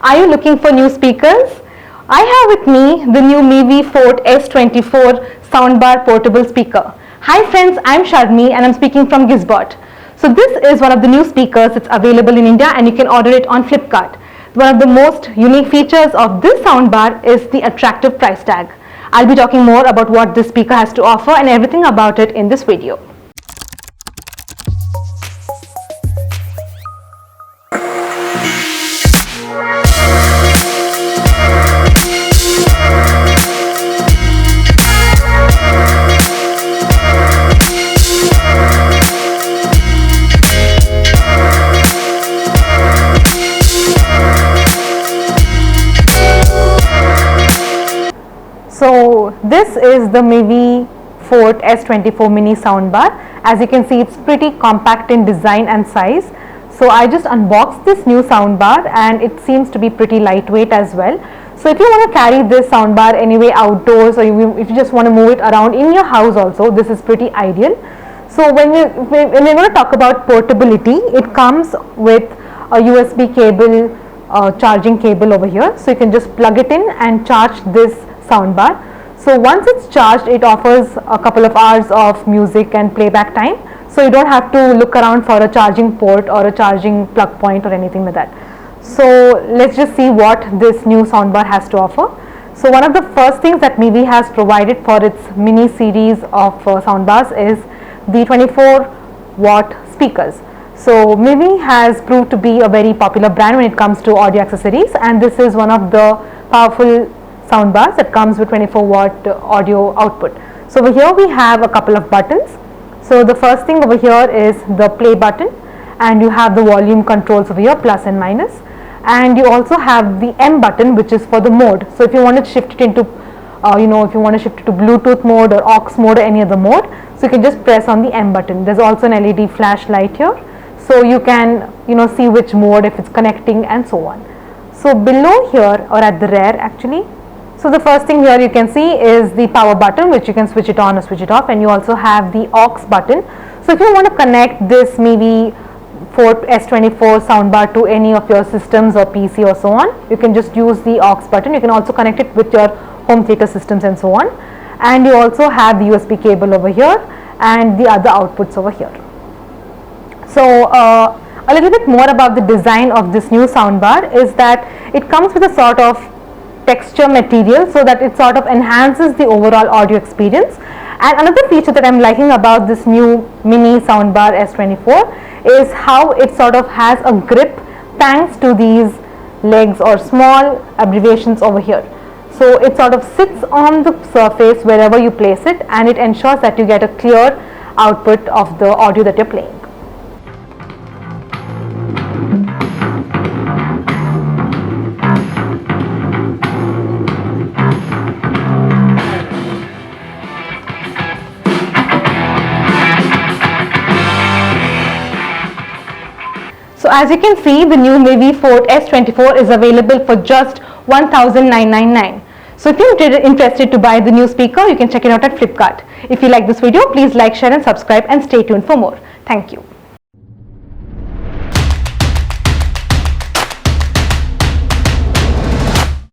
Are you looking for new speakers? I have with me the new Mivi Fort S24 Soundbar portable speaker. Hi friends, I'm Sharmi and I'm speaking from Gizbot. So this is one of the new speakers. It's available in India and you can order it on Flipkart. One of the most unique features of this soundbar is the attractive price tag. I'll be talking more about what this speaker has to offer and everything about it in this video. So this is the Mivi Fort S24 mini soundbar. As you can see, it's pretty compact in design and size. So I just unboxed this new soundbar and it seems to be pretty lightweight as well. So if you want to carry this soundbar anyway outdoors, or if you just want to move it around in your house also, this is pretty ideal. So when we're going to talk about portability, it comes with a USB cable, charging cable over here. So you can just plug it in and charge this soundbar. So once it's charged, it offers a couple of hours of music and playback time. So you don't have to look around for a charging port or a charging plug point or anything like that. So let's just see what this new soundbar has to offer. So one of the first things that Mivi has provided for its mini series of soundbars is the 24-watt speakers. So Mivi has proved to be a very popular brand when it comes to audio accessories, and this is one of the powerful soundbars that comes with 24-watt audio output. So over here we have a couple of buttons. So the first thing over here is the play button, and you have the volume controls over here, plus and minus, and you also have the M button, which is for the mode. So if you want to shift it into if you want to shift it to Bluetooth mode or aux mode or any other mode, so you can just press on the M button. There's also an LED flashlight here, so you can see which mode, if it's connecting and so on. So below here, or at the rear actually, so the first thing here you can see is the power button, which you can switch it on or switch it off, and you also have the aux button. So if you want to connect this Mivi Fort S24 soundbar to any of your systems or PC or so on, you can just use the aux button. You can also connect it with your home theater systems and so on. And you also have the USB cable over here and the other outputs over here. So a little bit more about the design of this new soundbar is that it comes with a sort of texture material, so that it sort of enhances the overall audio experience. And another feature that I'm liking about this new mini soundbar S24 is how it sort of has a grip thanks to these legs or small abbreviations over here. So it sort of sits on the surface wherever you place it, and it ensures that you get a clear output of the audio that you're playing. So as you can see, the new Mivi Fort S24 is available for just 1,999. So if you're interested to buy the new speaker, you can check it out at Flipkart. If you like this video, please like, share and subscribe, and stay tuned for more. Thank you.